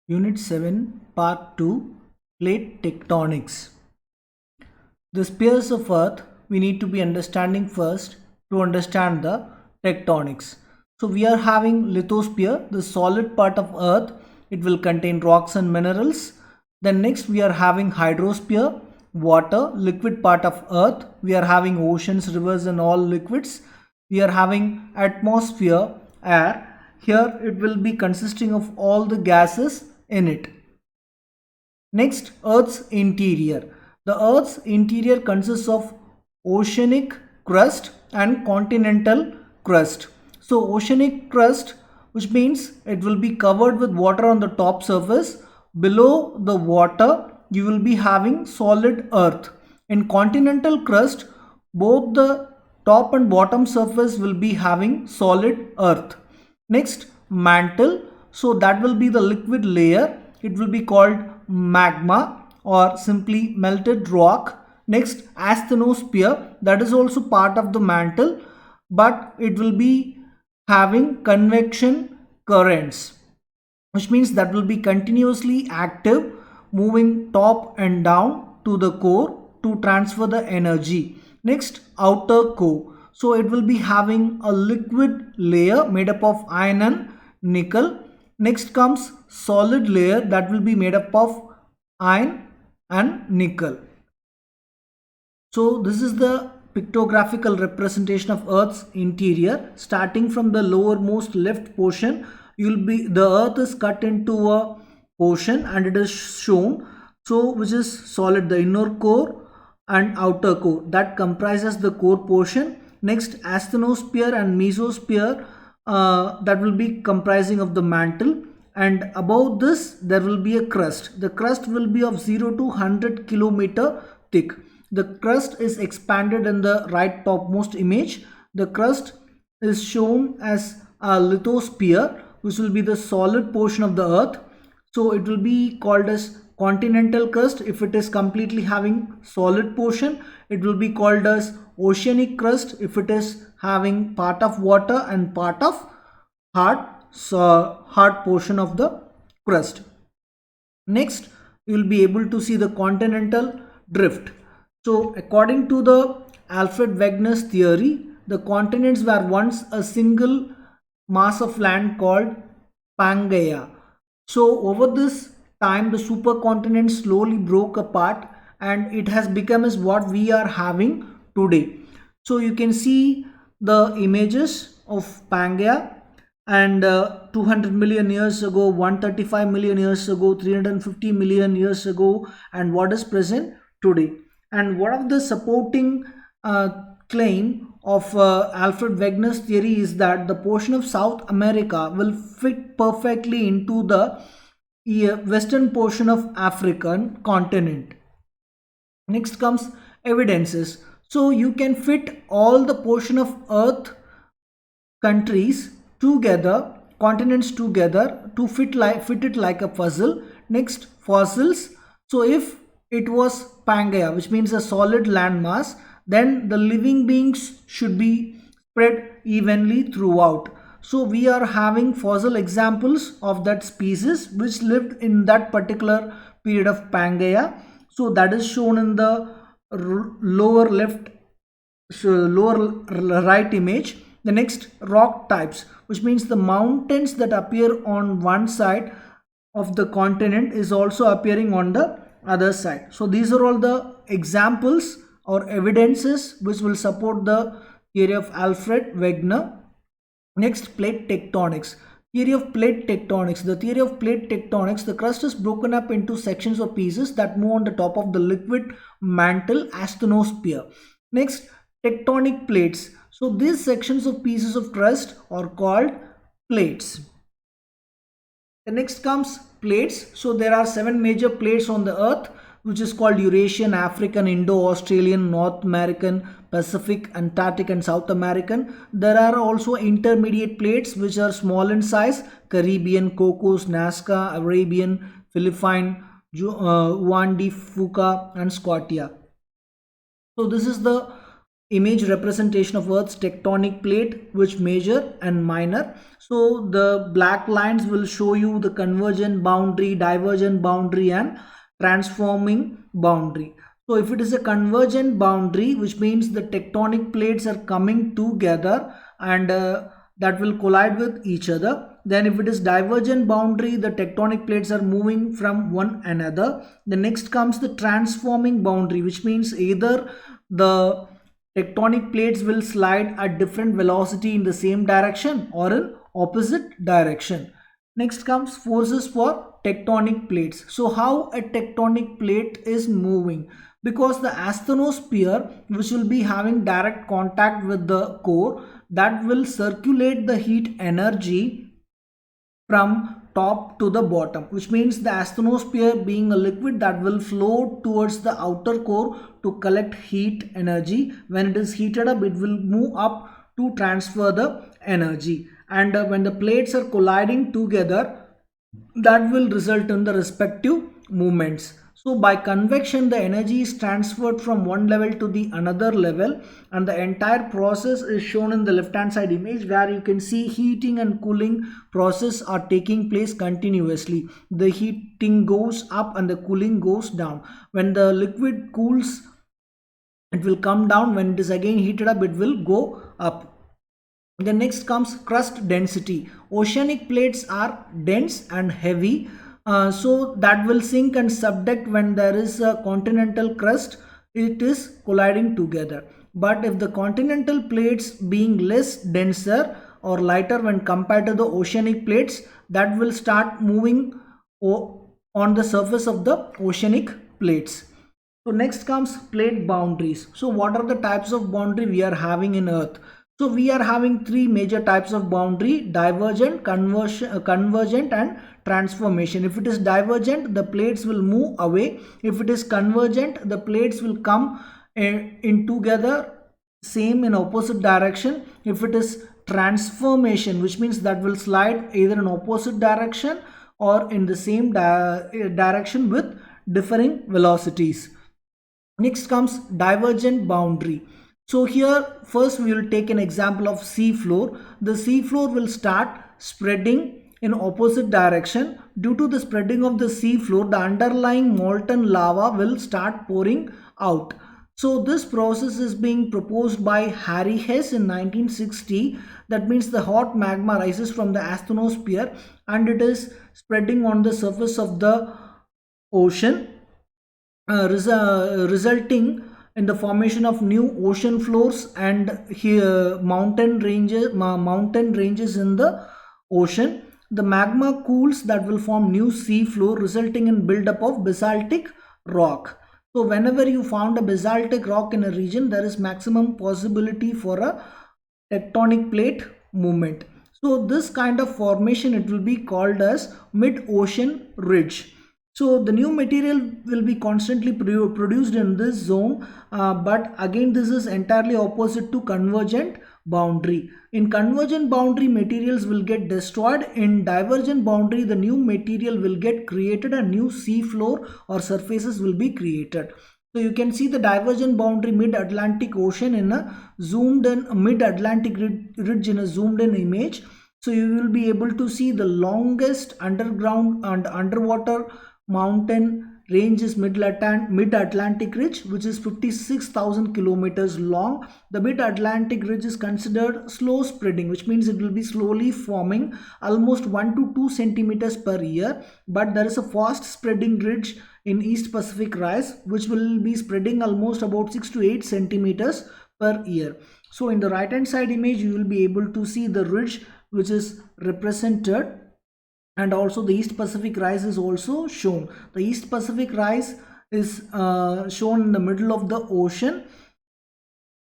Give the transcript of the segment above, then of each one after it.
Unit 7, Part 2, Plate Tectonics. The spheres of Earth we need to be understanding first to understand the tectonics. So we are having lithosphere, the solid part of Earth. It will contain rocks and minerals. Then next we are having hydrosphere, water, liquid part of Earth. We are having oceans, rivers and all liquids. We are having atmosphere, air. Here it will be consisting of all the gases in it. Next, Earth's interior. The Earth's interior consists of oceanic crust and continental crust. So, oceanic crust, which means it will be covered with water on the top surface. Below the water, you will be having solid earth. In continental crust, both the top and bottom surface will be having solid earth. Next, mantle. So that will be the liquid layer. It will be called magma or simply melted rock. Next, asthenosphere. That is also part of the mantle, but it will be having convection currents, which means that will be continuously active, moving top and down to the core to transfer the energy. Next, outer core. So it will be having a liquid layer made up of iron and nickel. Next comes solid layer that will be made up of iron and nickel. So this is the pictographical representation of Earth's interior. Starting from the lowermost left portion, the Earth is cut into a portion and it is shown. So which is solid, the inner core and outer core, that comprises the core portion. Next, asthenosphere and mesosphere, that will be comprising of the mantle, and above this there will be a crust. The crust will be of 0 to 100 kilometer thick. The crust is expanded in the right topmost image. The crust is shown as a lithosphere, which will be the solid portion of the earth. So it will be called as continental crust. If it is completely having solid portion, it will be called as oceanic crust if it is having part of water and part of hard hard portion of the crust. Next, you will be able to see the continental drift. So according to the Alfred Wegener's theory, the continents were once a single mass of land called Pangaea. So over this time, the supercontinent slowly broke apart and it has become as what we are having today. So you can see the images of Pangaea, and 200 million years ago, 135 million years ago, 350 million years ago, and what is present today. And one of the supporting claim of Alfred Wegener's theory is that the portion of South America will fit perfectly into the western portion of African continent. Next comes evidences. So you can fit all the portion of earth countries together, continents together, to fit it like a puzzle. Next, fossils. So if it was Pangaea, which means a solid landmass, then the living beings should be spread evenly throughout. So we are having fossil examples of that species which lived in that particular period of Pangaea. So that is shown in the lower left, so lower right image. The next, rock types, which means the mountains that appear on one side of the continent is also appearing on the other side. So these are all the examples or evidences which will support the theory of Alfred Wegener. Next, plate tectonics. Theory of plate tectonics. The theory of plate tectonics, the crust is broken up into sections or pieces that move on the top of the liquid mantle asthenosphere. Next, tectonic plates. So these sections of pieces of crust are called plates. The next comes plates. So there are 7 major plates on the earth, which is called Eurasian, African, Indo-Australian, North American, Pacific, Antarctic and South American. There are also intermediate plates which are small in size: Caribbean, Cocos, Nazca, Arabian, Philippine, Juan de Fuca and Scotia. So this is the image representation of Earth's tectonic plate, which major and minor. So the black lines will show you the convergent boundary, divergent boundary, and transforming boundary. So if it is a convergent boundary, which means the tectonic plates are coming together and that will collide with each other. Then if it is divergent boundary, the tectonic plates are moving from one another. The next comes the transforming boundary, which means either the tectonic plates will slide at different velocity in the same direction or in opposite direction. Next comes forces for tectonic plates. So how a tectonic plate is moving? Because the asthenosphere, which will be having direct contact with the core, that will circulate the heat energy from top to the bottom, which means the asthenosphere being a liquid that will flow towards the outer core to collect heat energy. When it is heated up, it will move up to transfer the energy, and when the plates are colliding together, that will result in the respective movements. So by convection, the energy is transferred from one level to the another level, and the entire process is shown in the left hand side image, where you can see heating and cooling process are taking place continuously. The heating goes up and the cooling goes down. When the liquid cools, it will come down. When it is again heated up, it will go up. The next comes crust density. Oceanic plates are dense and heavy, so that will sink and subduct when there is a continental crust. It is colliding together. But if the continental plates being less denser or lighter when compared to the oceanic plates, that will start moving on the surface of the oceanic plates. So next comes plate boundaries. So what are the types of boundary we are having in Earth? So we are having three major types of boundary: divergent, convergent, and transformation. If it is divergent, the plates will move away. If it is convergent, the plates will come in together, same in opposite direction. If it is transformation, which means that will slide either in opposite direction or in the same direction with differing velocities. Next comes divergent boundary. So here first we will take an example of sea floor. The sea floor will start spreading in opposite direction. Due to the spreading of the sea floor, the underlying molten lava will start pouring out. So this process is being proposed by Harry Hess in 1960. That means the hot magma rises from the asthenosphere and it is spreading on the surface of the ocean, resulting in the formation of new ocean floors and here mountain ranges in the ocean. The magma cools, that will form new sea floor, resulting in buildup of basaltic rock. So whenever you found a basaltic rock in a region, there is maximum possibility for a tectonic plate movement. So this kind of formation, it will be called as mid-ocean ridge. So the new material will be constantly produced in this zone, but again this is entirely opposite to convergent boundary. In convergent boundary, materials will get destroyed. In divergent boundary, the new material will get created and new sea floor or surfaces will be created. So you can see the divergent boundary mid-Atlantic Ocean in a zoomed in, mid-Atlantic ridge in a zoomed in image. So you will be able to see the longest underground and underwater mountain range is mid-Atlantic ridge, which is 56,000 kilometers long. The mid-Atlantic ridge is considered slow spreading, which means it will be slowly forming almost 1 to 2 centimeters per year. But there is a fast spreading ridge in East Pacific rise, which will be spreading almost about 6 to 8 centimeters per year. So in the right hand side image, you will be able to see the ridge which is represented, and also the East Pacific rise is also shown. The East Pacific rise is shown in the middle of the ocean,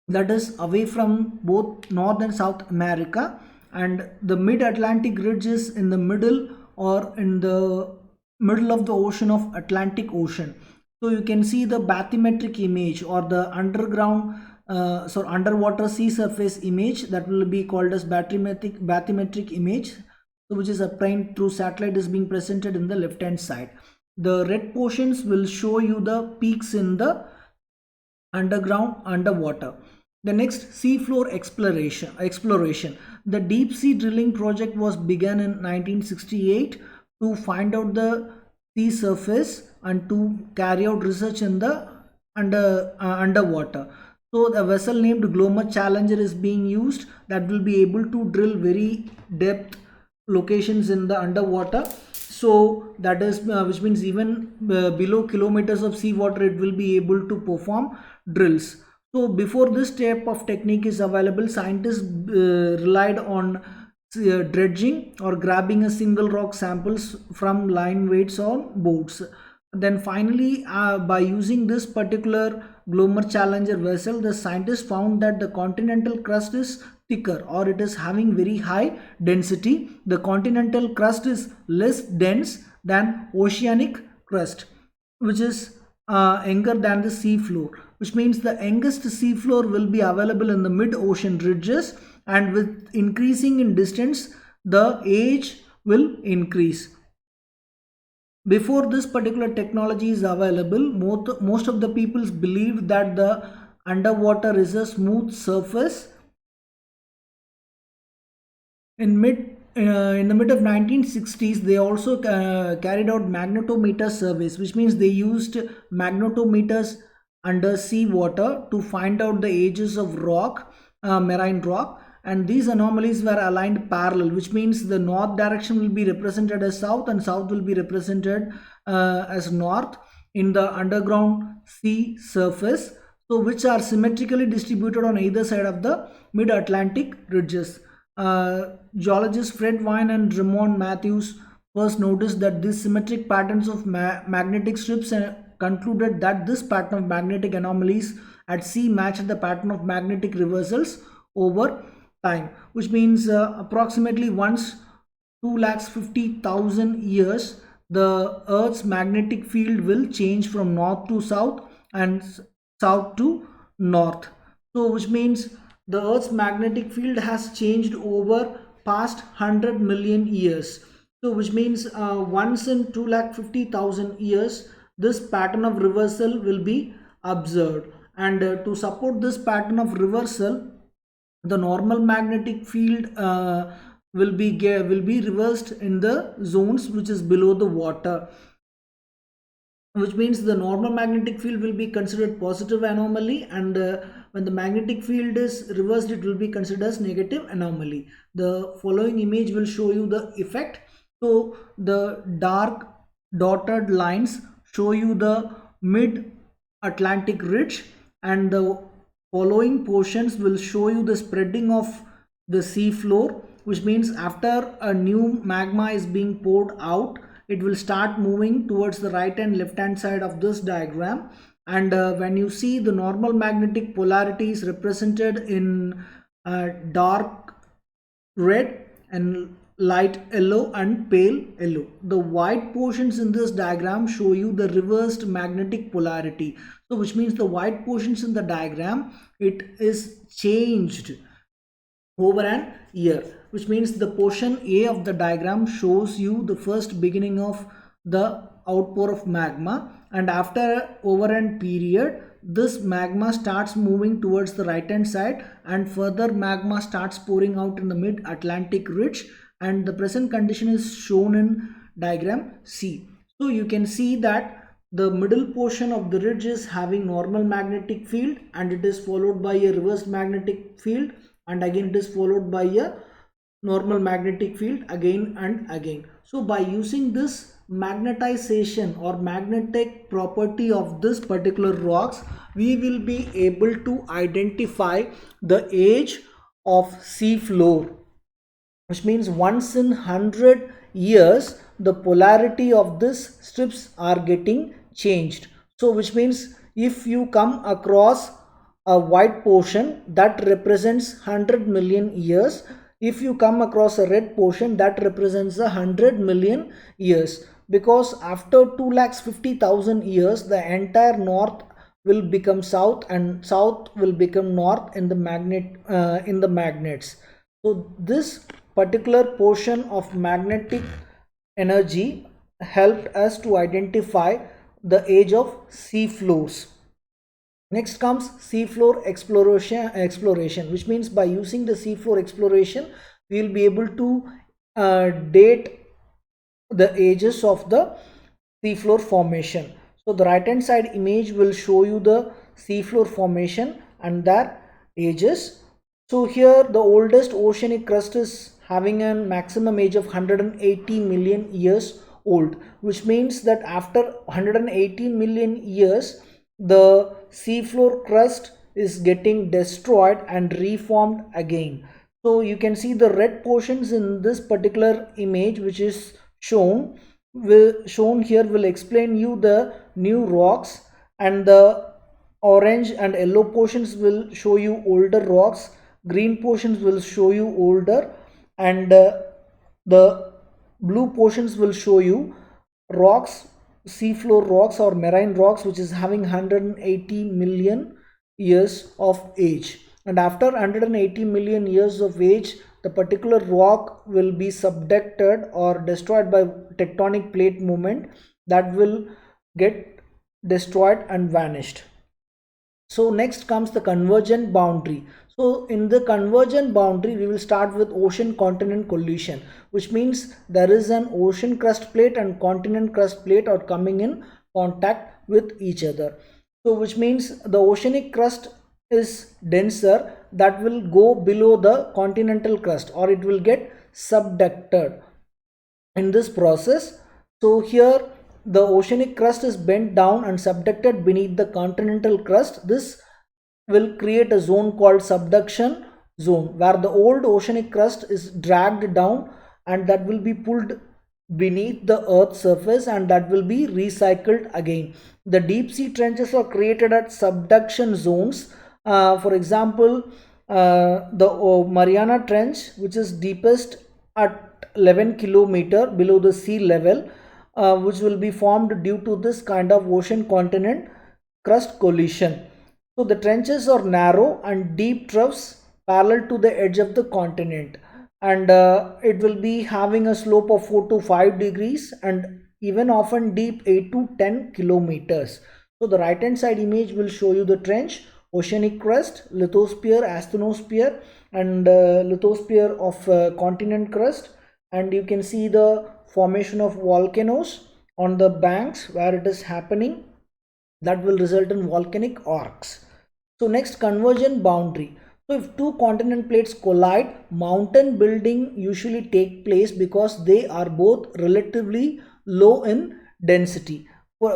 that is away from both North and South America, and the mid-Atlantic ridge is in the middle or in the middle of the ocean of Atlantic Ocean. So you can see the bathymetric image or the underwater sea surface image, that will be called as bathymetric image, which is obtained through satellite, is being presented in the left hand side. The red portions will show you the peaks in the underground underwater. The next, seafloor exploration. The deep sea drilling project was begun in 1968 to find out the sea surface and to carry out research in the underwater. So a vessel named Glomar Challenger is being used that will be able to drill very depth locations in the underwater. So that is which means even below kilometers of seawater it will be able to perform drills. So before this type of technique is available, scientists relied on dredging or grabbing a single rock samples from line weights on boats. Then finally, by using this particular Glomar Challenger vessel, the scientists found that the continental crust is thicker, or it is having very high density. The continental crust is less dense than oceanic crust, which is younger than the sea floor, which means the youngest sea floor will be available in the mid-ocean ridges, and with increasing in distance the age will increase. Before this particular technology is available, most of the people believed that the underwater is a smooth surface. In the mid of 1960s, they also carried out magnetometer surveys, which means they used magnetometers under sea water to find out the ages of rock, marine rock, and these anomalies were aligned parallel, which means the north direction will be represented as south and south will be represented as north in the underground sea surface, so which are symmetrically distributed on either side of the mid-Atlantic ridges. Geologists Fred Wine and Ramon Matthews first noticed that these symmetric patterns of magnetic strips and concluded that this pattern of magnetic anomalies at sea matched the pattern of magnetic reversals over time, which means approximately once 250,000 years the Earth's magnetic field will change from north to south and south to north. So which means the Earth's magnetic field has changed over past 100 million years. So which means once in 250,000 years this pattern of reversal will be observed, and to support this pattern of reversal the normal magnetic field will be reversed in the zones which is below the water, which means the normal magnetic field will be considered positive anomaly, and when the magnetic field is reversed it will be considered as negative anomaly. The following image will show you the effect. So the dark dotted lines show you the mid Atlantic ridge, and the following portions will show you the spreading of the sea floor, which means after a new magma is being poured out it will start moving towards the right and left hand side of this diagram. And when you see the normal magnetic polarity is represented in dark red and light yellow and pale yellow. The white portions in this diagram show you the reversed magnetic polarity. So which means the white portions in the diagram, it is changed over an year, which means the portion A of the diagram shows you the first beginning of the outpour of magma, and after over an period this magma starts moving towards the right hand side and further magma starts pouring out in the mid Atlantic ridge, and the present condition is shown in diagram C. So you can see that the middle portion of the ridge is having normal magnetic field and it is followed by a reversed magnetic field, and again it is followed by a normal magnetic field again and again. So by using this magnetization or magnetic property of this particular rocks, we will be able to identify the age of sea floor, which means once in 100 years the polarity of this strips are getting changed. So which means if you come across a white portion that represents 100 million years, if you come across a red portion that represents 100 million years, because after 250,000 years the entire north will become south and south will become north in the magnets. So this particular portion of magnetic energy helped us to identify the age of sea floors. Next comes seafloor exploration, which means by using the seafloor exploration, we will be able to date the ages of the seafloor formation. So the right hand side image will show you the seafloor formation and their ages. So here the oldest oceanic crust is having a maximum age of 180 million years old, which means that after 180 million years the seafloor crust is getting destroyed and reformed again. So you can see the red portions in this particular image which is shown here will explain you the new rocks, and the orange and yellow portions will show you older rocks, green portions will show you older, and the blue portions will show you rocks, seafloor rocks or marine rocks, which is having 180 million years of age. And after 180 million years of age, the particular rock will be subducted or destroyed by tectonic plate movement, that will get destroyed and vanished. So next comes the convergent boundary. So in the convergent boundary, we will start with ocean continent collision, which means there is an ocean crust plate and continent crust plate are coming in contact with each other. So which means the oceanic crust is denser, that will go below the continental crust, or it will get subducted in this process. So here the oceanic crust is bent down and subducted beneath the continental crust. This will create a zone called subduction zone, where the old oceanic crust is dragged down and that will be pulled beneath the earth's surface, and that will be recycled again. The deep sea trenches are created at subduction zones. For example, the Mariana Trench, which is deepest at 11 kilometer below the sea level, which will be formed due to this kind of ocean continent crust collision. So the trenches are narrow and deep troughs parallel to the edge of the continent, and it will be having a slope of 4 to 5 degrees and even often deep 8 to 10 kilometers. So the right hand side image will show you the trench, oceanic crust, lithosphere, asthenosphere, and lithosphere of continent crust, and you can see the formation of volcanoes on the banks where it is happening, that will result in volcanic arcs. So next, convergent boundary. So if two continent plates collide, mountain building usually take place because they are both relatively low in density.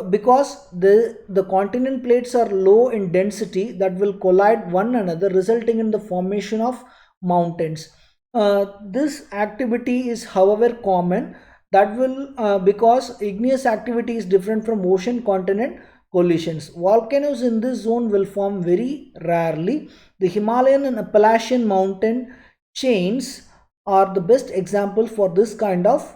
Because the continent plates are low in density, that will collide one another, resulting in the formation of mountains. This activity is however common, that will because igneous activity is different from ocean continent collisions. Volcanoes in this zone will form very rarely. The Himalayan and Appalachian mountain chains are the best example for this kind of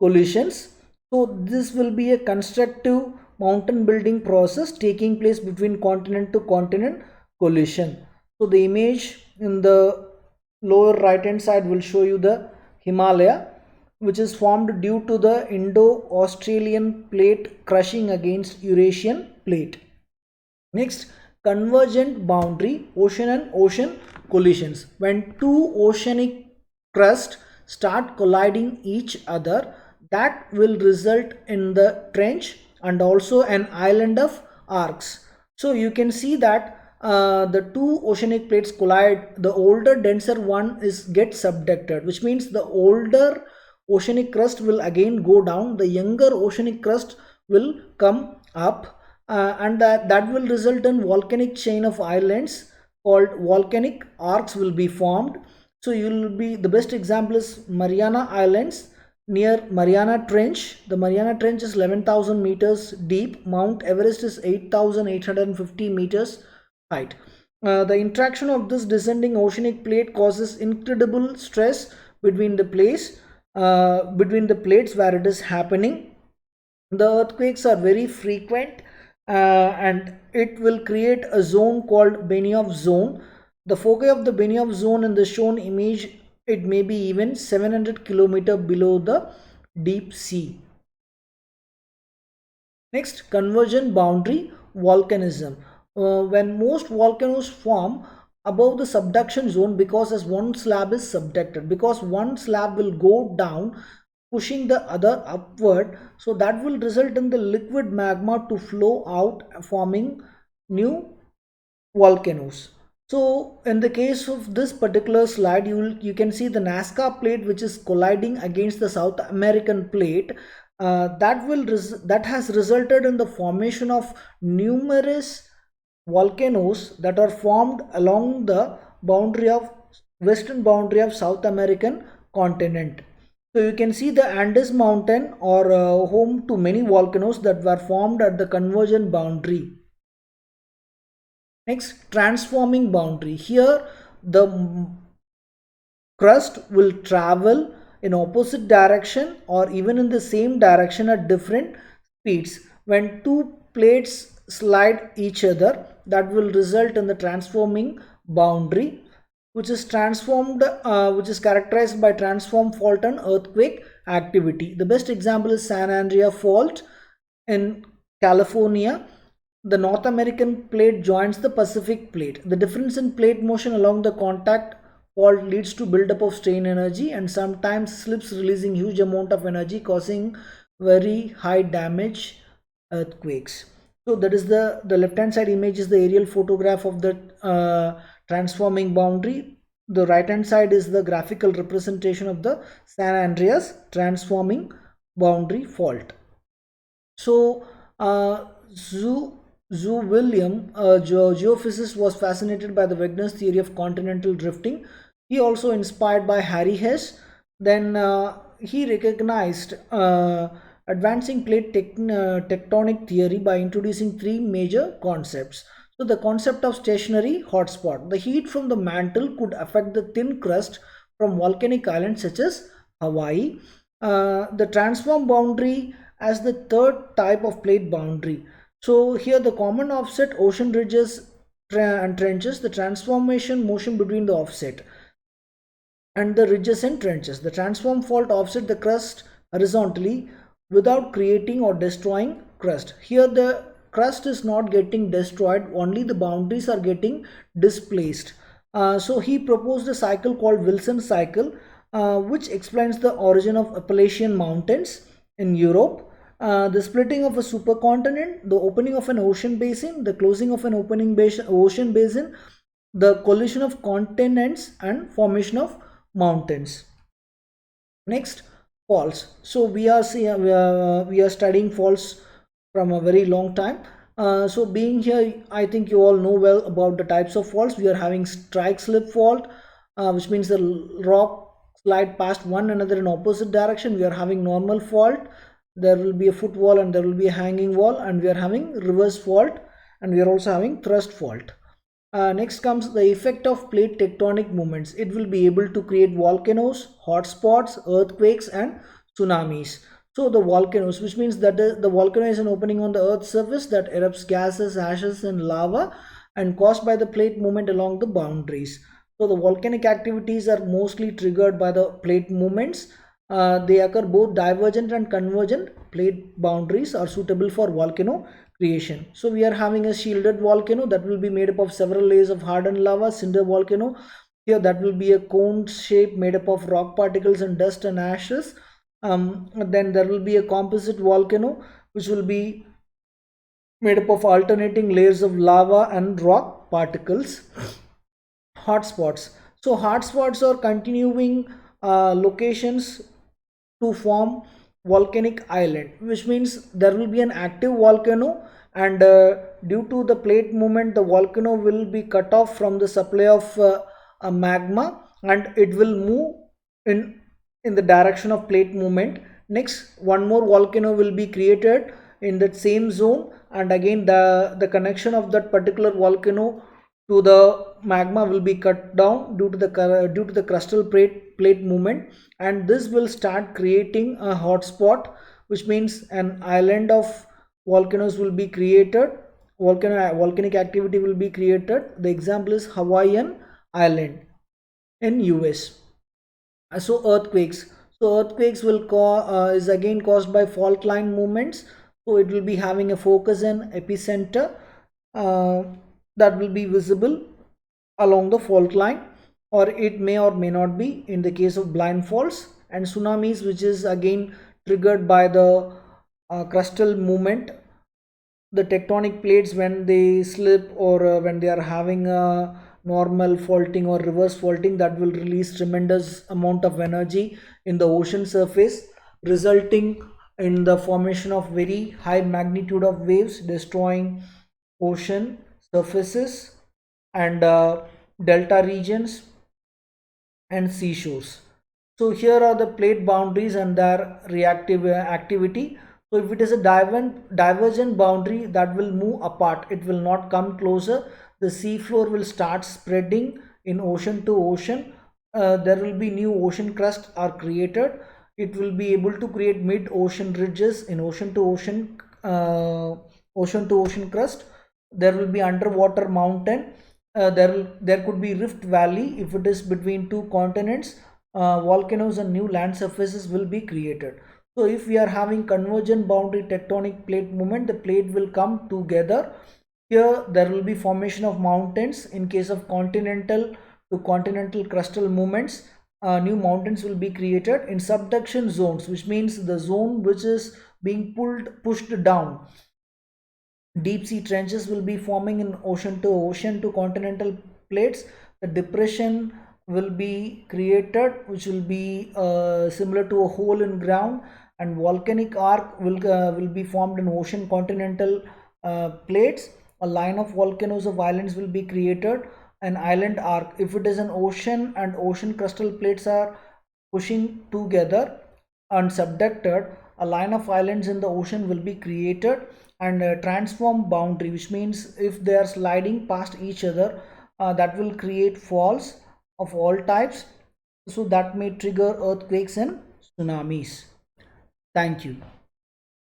collisions. So this will be a constructive mountain building process taking place between continent to continent collision. So the image in the lower right hand side will show you the Himalaya, which is formed due to the Indo-Australian plate crushing against Eurasian plate. Next, convergent boundary, ocean and ocean collisions. When two oceanic crusts start colliding each other, that will result in the trench and also an island of arcs. So you can see that the two oceanic plates collide, the older denser one is get subducted, which means the older oceanic crust will again go down, the younger oceanic crust will come up, and that will result in volcanic chain of islands called volcanic arcs will be formed. So you will be, the best example is Mariana Islands near Mariana Trench. The Mariana Trench is 11,000 meters deep. Mount Everest is 8,850 meters height. The interaction of this descending oceanic plate causes incredible stress between the between the plates where it is happening. The earthquakes are very frequent, and it will create a zone called Benioff zone. The foci of the Benioff zone in the shown image, it may be even 700 kilometer below the deep sea. Next, convergent boundary volcanism. when most volcanoes form above the subduction zone, because as one slab is subducted, because one slab will go down pushing the other upward, so that will result in the liquid magma to flow out, forming new volcanoes. So in the case of this particular slide, you can see the Nazca plate which is colliding against the South American plate. That has resulted in the formation of numerous volcanoes that are formed along the boundary of western boundary of South American continent. So you can see the Andes mountain or home to many volcanoes that were formed at the convergent boundary. Next, transforming boundary. Here the crust will travel in opposite direction or even in the same direction at different speeds. When two plates slide each other, that will result in the transforming boundary, which is which is characterized by transform fault and earthquake activity. The best example is San Andreas Fault in California. The North American plate joins the Pacific plate. The difference in plate motion along the contact fault leads to buildup of strain energy and sometimes slips, releasing huge amount of energy, causing very high damage earthquakes. So that is the left hand side image is the aerial photograph of the transforming boundary. The right hand side is the graphical representation of the San Andreas transforming boundary fault. So Zhu William, a geophysicist, was fascinated by the Wegener's theory of continental drifting. He also inspired by Harry Hess. Then he recognized advancing plate tectonic theory by introducing three major concepts. So the concept of stationary hotspot. The heat from the mantle could affect the thin crust from volcanic islands such as Hawaii. The transform boundary as the third type of plate boundary. So here the common offset ocean ridges and trenches, the transformation motion between the offset and the ridges and trenches. The transform fault offset the crust horizontally without creating or destroying crust. Here the crust is not getting destroyed, only the boundaries are getting displaced. So he proposed a cycle called Wilson cycle, which explains the origin of Appalachian Mountains in Europe, the splitting of a supercontinent, the opening of an ocean basin, the closing of an ocean basin, the collision of continents and formation of mountains. Next, faults. So we are studying faults from a very long time. So being here, I think you all know well about the types of faults. We are having strike slip fault, which means the rock slide past one another in opposite direction. We are having normal fault. There will be a footwall and there will be a hanging wall, and we are having reverse fault, and we are also having thrust fault. Next comes the effect of plate tectonic movements. It will be able to create volcanoes, hotspots, earthquakes and tsunamis. So the volcanoes, which means that the volcano is an opening on the earth's surface that erupts gases, ashes and lava, and caused by the plate movement along the boundaries. So the volcanic activities are mostly triggered by the plate movements. They occur both divergent and convergent. Plate boundaries are suitable for volcano creation. So we are having a shielded volcano that will be made up of several layers of hardened lava. Cinder volcano, here that will be a cone shape made up of rock particles and dust and ashes. Then there will be a composite volcano which will be made up of alternating layers of lava and rock particles. Hotspots. So hotspots are continuing locations to form volcanic island, which means there will be an active volcano, and due to the plate movement the volcano will be cut off from the supply of a magma, and it will move in the direction of plate movement. Next, one more volcano will be created in that same zone, and again the connection of that particular volcano to the magma will be cut down due to the crustal plate movement, and this will start creating a hotspot, which means an island of volcanoes will be created. Volcanic activity will be created. The example is Hawaiian Island in US. So earthquakes will is again caused by fault line movements. So it will be having a focus and epicenter. uh, that will be visible along the fault line, or it may or may not be in the case of blind faults. And tsunamis, which is again triggered by the crustal movement, the tectonic plates when they slip, or when they are having a normal faulting or reverse faulting, that will release tremendous amount of energy in the ocean surface, resulting in the formation of very high magnitude of waves, destroying ocean surfaces and delta regions and seashores. So here are the plate boundaries and their reactive activity. So if it is a divergent boundary, that will move apart, it will not come closer. The sea floor will start spreading in ocean to ocean. There will be new ocean crust are created. It will be able to create mid ocean ridges in ocean to ocean crust. There will be underwater mountain. There could be rift valley if it is between two continents. Volcanoes and new land surfaces will be created. So if we are having convergent boundary tectonic plate movement, the plate will come together. Here there will be formation of mountains. In case of continental to continental crustal movements, new mountains will be created in subduction zones, which means the zone which is being pushed down. Deep sea trenches will be forming in ocean to continental plates. The depression will be created, which will be similar to a hole in ground, and volcanic arc will be formed in ocean continental plates. A line of volcanoes of islands will be created, an island arc. If it is an ocean and ocean crustal plates are pushing together and subducted, a line of islands in the ocean will be created, and a transform boundary, which means if they are sliding past each other, that will create falls of all types. So that may trigger earthquakes and tsunamis. Thank you.